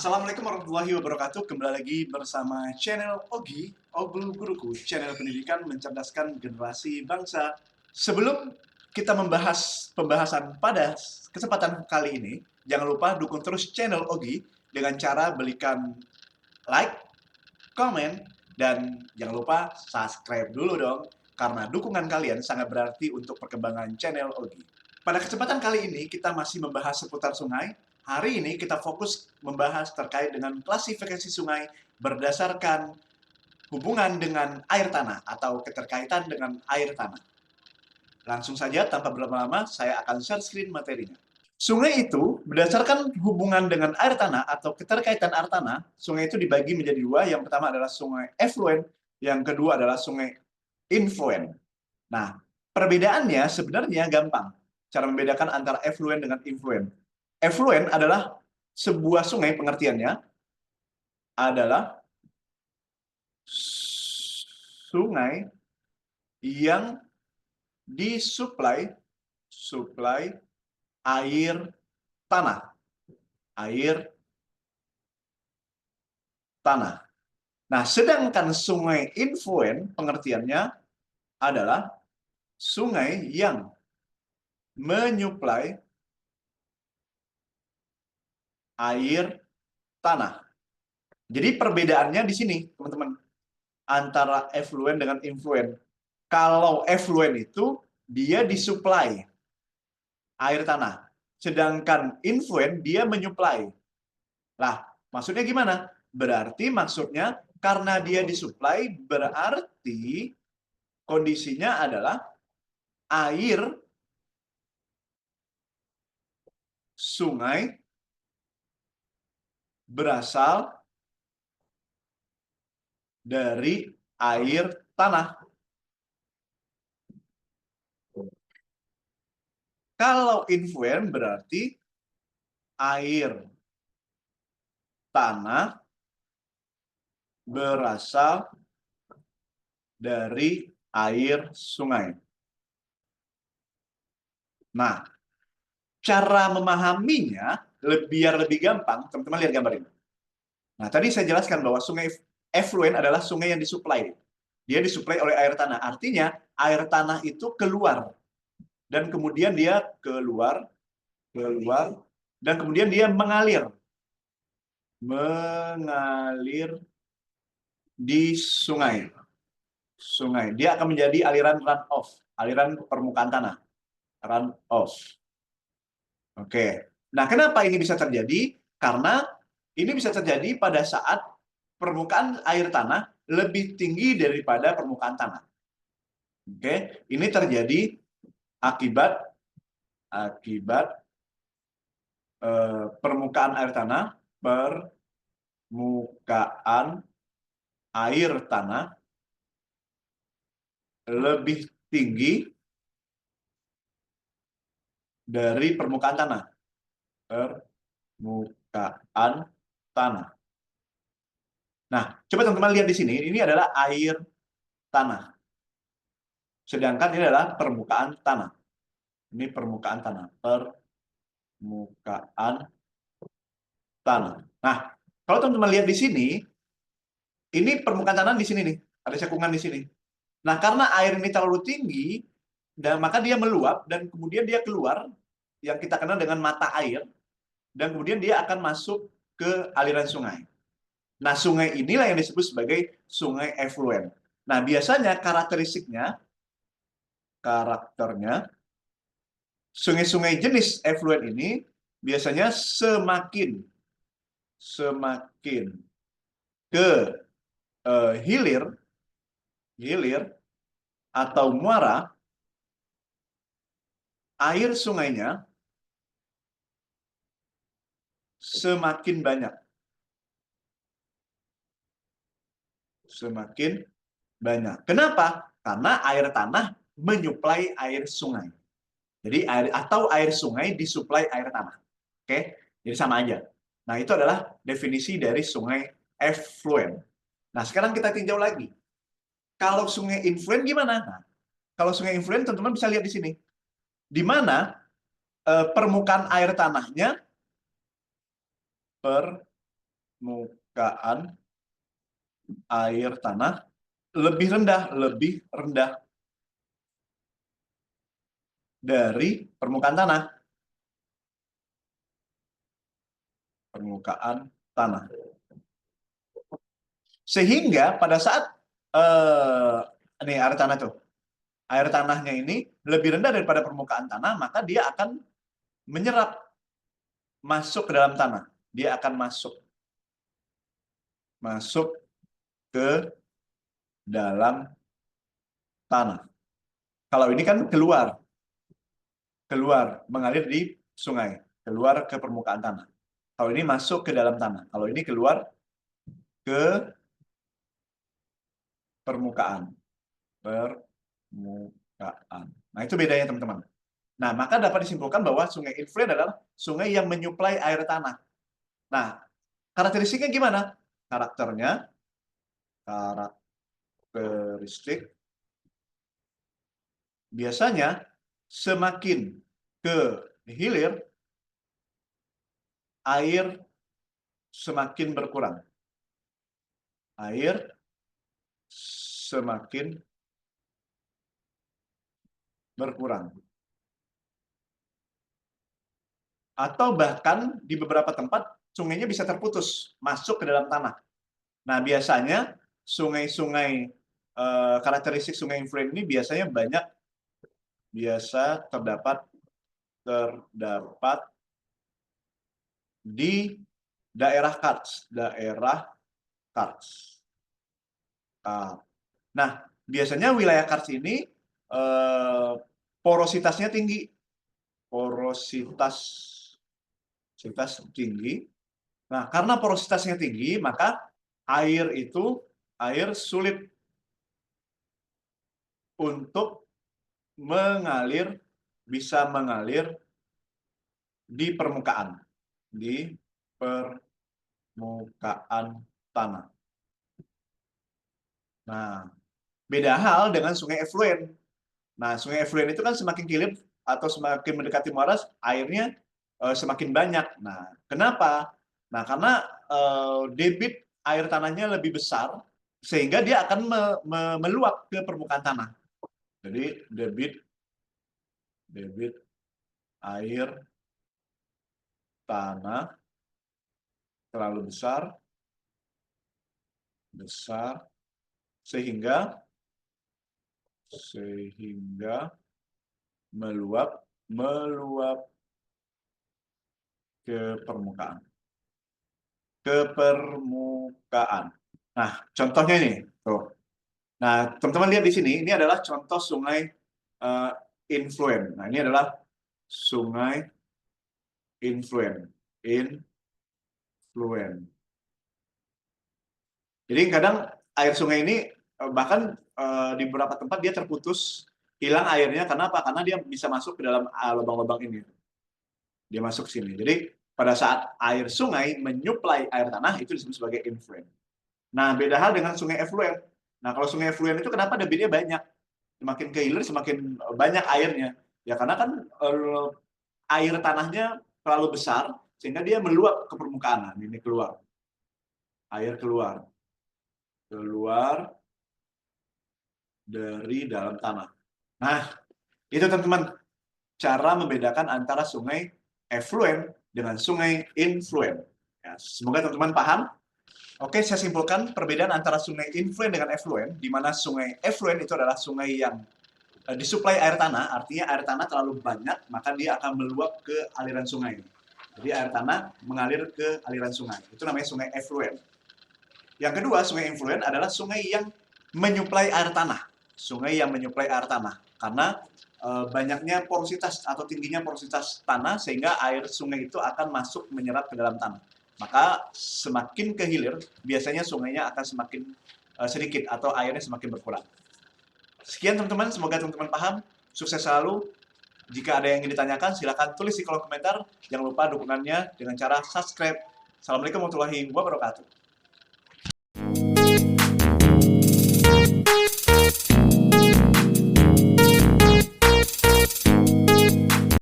Assalamualaikum warahmatullahi wabarakatuh. Kembali lagi bersama channel Ogi, Oglu Guruku, channel pendidikan mencerdaskan generasi bangsa. Sebelum kita membahas pembahasan pada kesempatan kali ini, jangan lupa dukung terus channel Ogi dengan cara belikan like, komen, dan jangan lupa subscribe dulu dong, karena dukungan kalian sangat berarti untuk perkembangan channel Ogi. Pada kesempatan kali ini, kita masih membahas seputar sungai. Hari ini kita fokus membahas terkait dengan klasifikasi sungai berdasarkan hubungan dengan air tanah atau keterkaitan dengan air tanah. Langsung saja, tanpa berlama-lama, saya akan share screen materinya. Sungai itu, berdasarkan hubungan dengan air tanah atau keterkaitan air tanah, sungai itu dibagi menjadi dua. Yang pertama adalah sungai efluen, yang kedua adalah sungai influen. Nah, perbedaannya sebenarnya gampang. Cara membedakan antara efluen dengan influen. Efluen adalah sebuah sungai, pengertiannya adalah sungai yang disuplai air tanah. Nah, sedangkan sungai influen pengertiannya adalah sungai yang menyuplai air tanah. Jadi perbedaannya di sini, teman-teman, antara efluen dengan influen. Kalau efluen itu dia disuplai air tanah, sedangkan influen dia menyuplai. Lah, maksudnya gimana? Berarti maksudnya karena dia disuplai berarti kondisinya adalah air sungai berasal dari air tanah. Kalau influen berarti air tanah berasal dari air sungai. Nah, cara memahaminya biar lebih gampang, teman-teman lihat gambar ini. Nah, tadi saya jelaskan bahwa sungai efluen adalah sungai yang disuplai. Dia disuplai oleh air tanah. Artinya, air tanah itu keluar. Dan kemudian dia keluar, dan kemudian dia mengalir di sungai. Dia akan menjadi aliran runoff, aliran permukaan tanah. Runoff. Oke. Nah, kenapa ini bisa terjadi? Karena ini bisa terjadi pada saat permukaan air tanah lebih tinggi daripada permukaan tanah. Oke, ini terjadi akibat permukaan air tanah lebih tinggi dari permukaan tanah. Nah, coba teman-teman lihat di sini, ini adalah air tanah. Sedangkan ini adalah permukaan tanah. Ini permukaan tanah. Nah, kalau teman-teman lihat di sini, ini permukaan tanah di sini nih, ada cekungan di sini. Nah, karena air ini terlalu tinggi, dan maka dia meluap dan kemudian dia keluar, yang kita kenal dengan mata air, dan kemudian dia akan masuk ke aliran sungai. Nah, sungai inilah yang disebut sebagai sungai efluen. Nah, biasanya karakternya sungai-sungai jenis efluen ini biasanya semakin ke hilir atau muara, air sungainya semakin banyak. Kenapa? Karena air tanah menyuplai air sungai. Jadi air sungai disuplai air tanah. Oke? Jadi sama aja. Nah, itu adalah definisi dari sungai efluen. Nah, sekarang kita tinjau lagi. Kalau sungai influen gimana? Nah, kalau sungai influen teman-teman bisa lihat di sini. Di mana permukaan air tanahnya permukaan air tanah lebih rendah dari permukaan tanah. Permukaan tanah. Sehingga pada saat ini air tanah tuh, air tanahnya ini lebih rendah daripada permukaan tanah, maka dia akan menyerap masuk ke dalam tanah. Dia akan masuk ke dalam tanah. Kalau ini kan keluar mengalir di sungai, keluar ke permukaan tanah. Kalau ini masuk ke dalam tanah. Kalau ini keluar ke permukaan. Nah, itu bedanya, teman-teman. Nah, maka dapat disimpulkan bahwa sungai influen adalah sungai yang menyuplai air tanah. Nah, karakteristiknya gimana? Karakteristik biasanya semakin ke hilir, air semakin berkurang. Air semakin berkurang. Atau bahkan di beberapa tempat sungainya bisa terputus, masuk ke dalam tanah. Nah, biasanya sungai-sungai, karakteristik sungai influen ini biasanya terdapat di daerah karst. Nah, biasanya wilayah karst ini porositasnya tinggi. Nah, karena porositasnya tinggi, maka air sulit untuk bisa mengalir di permukaan tanah. Nah, beda hal dengan sungai efluen. Nah, sungai efluen itu kan semakin kilir atau semakin mendekati muara, airnya semakin banyak. Nah, kenapa? Nah, karena debit air tanahnya lebih besar, sehingga dia akan meluap ke permukaan tanah. Jadi, debit air tanah terlalu besar sehingga meluap ke permukaan. Nah, contohnya ini, tuh. Nah, teman-teman lihat di sini, ini adalah contoh sungai influen. Nah, ini adalah sungai influen. Jadi kadang air sungai ini bahkan di beberapa tempat dia terputus, hilang airnya. Karena apa? Karena dia bisa masuk ke dalam lubang-lubang ini. Dia masuk sini. Jadi pada saat air sungai menyuplai air tanah, itu disebut sebagai influen. Nah, beda hal dengan sungai efluen. Nah, kalau sungai efluen itu kenapa debitnya banyak? Semakin ke hilir, semakin banyak airnya. Ya karena kan air tanahnya terlalu besar, sehingga dia meluap ke permukaan. Nah, ini keluar. Air keluar dari dalam tanah. Nah, itu teman-teman, cara membedakan antara sungai efluen dengan sungai influen. Ya, semoga teman-teman paham. Oke, saya simpulkan perbedaan antara sungai influen dengan efluen, di mana sungai efluen itu adalah sungai yang disuplai air tanah, artinya air tanah terlalu banyak, maka dia akan meluap ke aliran sungai. Jadi air tanah mengalir ke aliran sungai. Itu namanya sungai efluen. Yang kedua, sungai influen adalah sungai yang menyuplai air tanah. Sungai yang menyuplai air tanah. Karena banyaknya porositas atau tingginya porositas tanah, sehingga air sungai itu akan masuk menyerap ke dalam tanah. Maka semakin ke hilir, biasanya sungainya akan semakin sedikit atau airnya semakin berkurang. Sekian teman-teman, semoga teman-teman paham. Sukses selalu. Jika ada yang ingin ditanyakan, silakan tulis di kolom komentar. Jangan lupa dukungannya dengan cara subscribe. Assalamualaikum warahmatullahi wabarakatuh.